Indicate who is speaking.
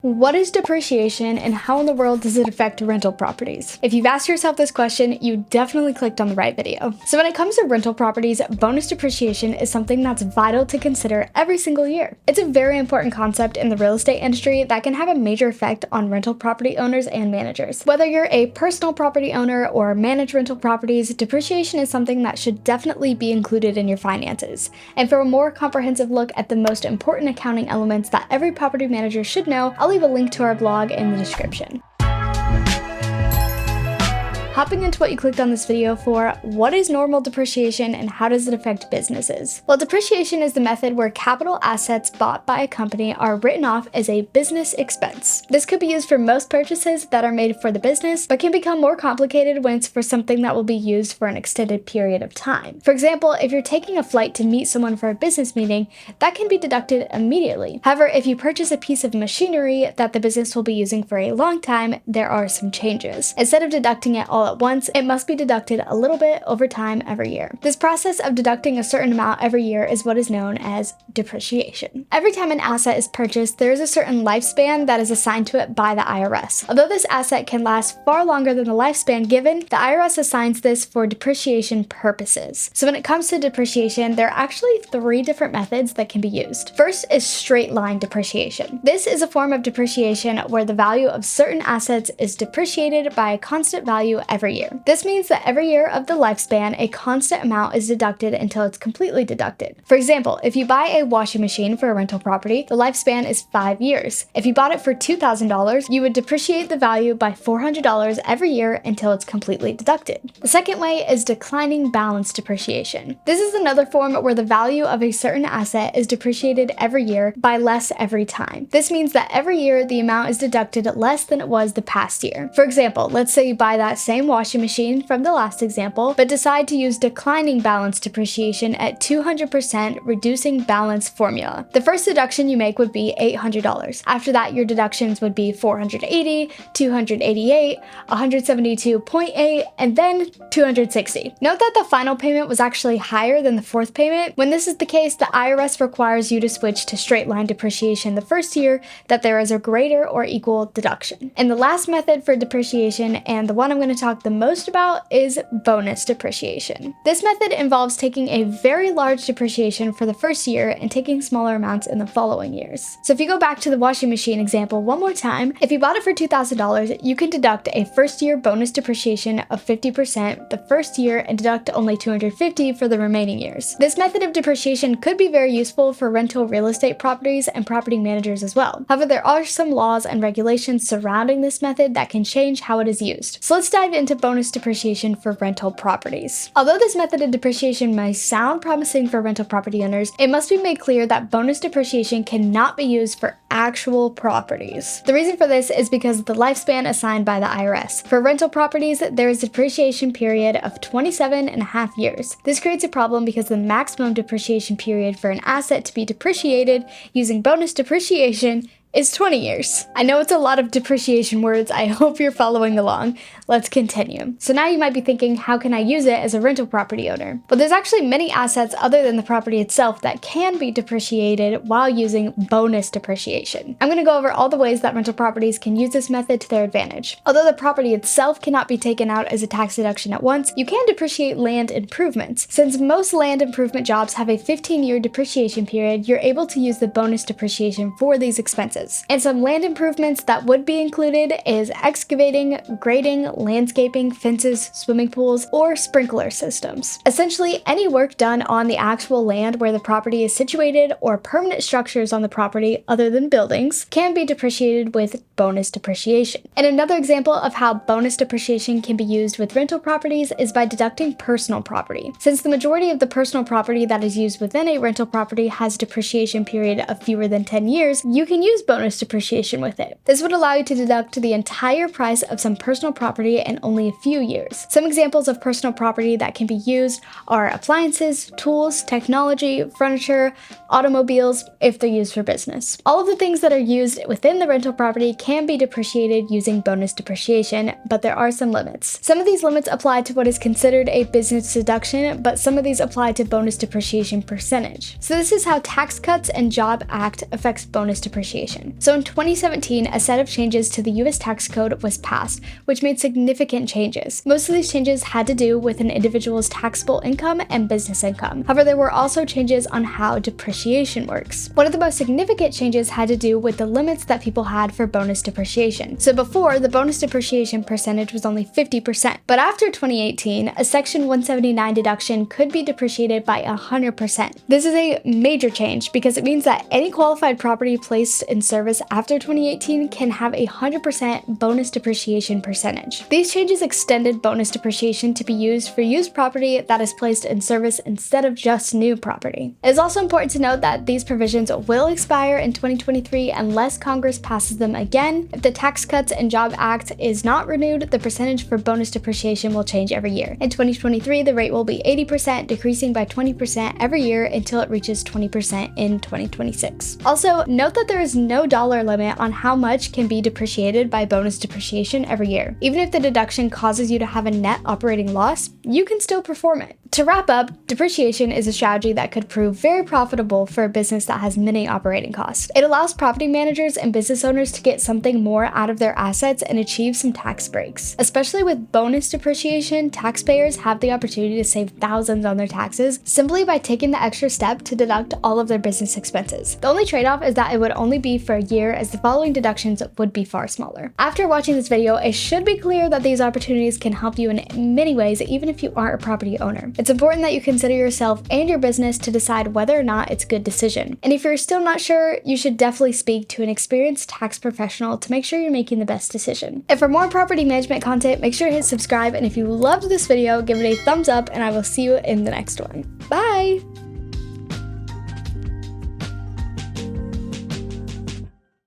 Speaker 1: What is depreciation and how in the world does it affect rental properties? If you've asked yourself this question, you definitely clicked on the right video. So when it comes to rental properties, bonus depreciation is something that's vital to consider every single year. It's a very important concept in the real estate industry that can have a major effect on rental property owners and managers. Whether you're a personal property owner or manage rental properties, depreciation is something that should definitely be included in your finances. And for a more comprehensive look at the most important accounting elements that every property manager should know, I'll leave a link to our blog in the description. Hopping into what you clicked on this video for, what is normal depreciation and how does it affect businesses? Well, depreciation is the method where capital assets bought by a company are written off as a business expense. This could be used for most purchases that are made for the business, but can become more complicated when it's for something that will be used for an extended period of time. For example, if you're taking a flight to meet someone for a business meeting, that can be deducted immediately. However, if you purchase a piece of machinery that the business will be using for a long time, there are some changes. Instead of deducting it all at once, it must be deducted a little bit over time every year. This process of deducting a certain amount every year is what is known as depreciation. Every time an asset is purchased, there is a certain lifespan that is assigned to it by the IRS. Although this asset can last far longer than the lifespan given, the IRS assigns this for depreciation purposes. So when it comes to depreciation, there are actually three different methods that can be used. First is straight line depreciation. This is a form of depreciation where the value of certain assets is depreciated by a constant value every year. This means that every year of the lifespan, a constant amount is deducted until it's completely deducted. For example, if you buy a washing machine for a rental property, the lifespan is 5 years. If you bought it for $2,000, you would depreciate the value by $400 every year until it's completely deducted. The second way is declining balance depreciation. This is another form where the value of a certain asset is depreciated every year by less every time. This means that every year the amount is deducted less than it was the past year. For example, let's say you buy that same washing machine from the last example, but decide to use declining balance depreciation at 200% reducing balance formula. The first deduction you make would be $800. After that, your deductions would be $480, $288, $172.8, and then $260. Note that the final payment was actually higher than the fourth payment. When this is the case, the IRS requires you to switch to straight line depreciation the first year that there is a greater or equal deduction. And the last method for depreciation, and the one I'm going to talk the most about, is bonus depreciation. This method involves taking a very large depreciation for the first year and taking smaller amounts in the following years. So if you go back to the washing machine example one more time, if you bought it for $2,000, you can deduct a first year bonus depreciation of 50% the first year and deduct only $250 for the remaining years. This method of depreciation could be very useful for rental real estate properties and property managers as well. However, there are some laws and regulations surrounding this method that can change how it is used. So let's dive into bonus depreciation for rental properties. Although this method of depreciation may sound promising for rental property owners, it must be made clear that bonus depreciation cannot be used for actual properties. The reason for this is because of the lifespan assigned by the IRS. For rental properties, there is a depreciation period of 27.5 years. This creates a problem because the maximum depreciation period for an asset to be depreciated using bonus depreciation is 20 years. I know it's a lot of depreciation words. I hope you're following along. Let's continue. So now you might be thinking, how can I use it as a rental property owner? Well, there's actually many assets other than the property itself that can be depreciated while using bonus depreciation. I'm going to go over all the ways that rental properties can use this method to their advantage. Although the property itself cannot be taken out as a tax deduction at once, you can depreciate land improvements. Since most land improvement jobs have a 15-year depreciation period, you're able to use the bonus depreciation for these expenses. And some land improvements that would be included is excavating, grading, landscaping, fences, swimming pools, or sprinkler systems. Essentially, any work done on the actual land where the property is situated or permanent structures on the property other than buildings can be depreciated with bonus depreciation. And another example of how bonus depreciation can be used with rental properties is by deducting personal property. Since the majority of the personal property that is used within a rental property has a depreciation period of fewer than 10 years, you can use bonus depreciation with it. This would allow you to deduct the entire price of some personal property in only a few years. Some examples of personal property that can be used are appliances, tools, technology, furniture, automobiles, if they're used for business. All of the things that are used within the rental property can be depreciated using bonus depreciation, but there are some limits. Some of these limits apply to what is considered a business deduction, but some of these apply to bonus depreciation percentage. So this is how Tax Cuts and Job Act affects bonus depreciation. depreciation. So in 2017, a set of changes to the US tax code was passed, which made significant changes. Most of these changes had to do with an individual's taxable income and business income. However, there were also changes on how depreciation works. One of the most significant changes had to do with the limits that people had for bonus depreciation. So before, the bonus depreciation percentage was only 50%, but after 2018, a Section 179 deduction could be depreciated by 100%. This is a major change because it means that any qualified property placed in service after 2018 can have a 100% bonus depreciation percentage. These changes extended bonus depreciation to be used for used property that is placed in service instead of just new property. It is also important to note that these provisions will expire in 2023 unless Congress passes them again. If the Tax Cuts and Jobs Act is not renewed, the percentage for bonus depreciation will change every year. In 2023, the rate will be 80%, decreasing by 20% every year until it reaches 20% in 2026. Also, note that there is no dollar limit on how much can be depreciated by bonus depreciation every year. Even if the deduction causes you to have a net operating loss, you can still perform it. To wrap up, depreciation is a strategy that could prove very profitable for a business that has many operating costs. It allows property managers and business owners to get something more out of their assets and achieve some tax breaks. Especially with bonus depreciation, taxpayers have the opportunity to save thousands on their taxes simply by taking the extra step to deduct all of their business expenses. The only trade-off is that it would only be for a year, as the following deductions would be far smaller. After watching this video, it should be clear that these opportunities can help you in many ways, even if you aren't a property owner. It's important that you consider yourself and your business to decide whether or not it's a good decision. And if you're still not sure, you should definitely speak to an experienced tax professional to make sure you're making the best decision. And for more property management content, make sure to hit subscribe. And if you loved this video, give it a thumbs up, and I will see you in the next one. Bye!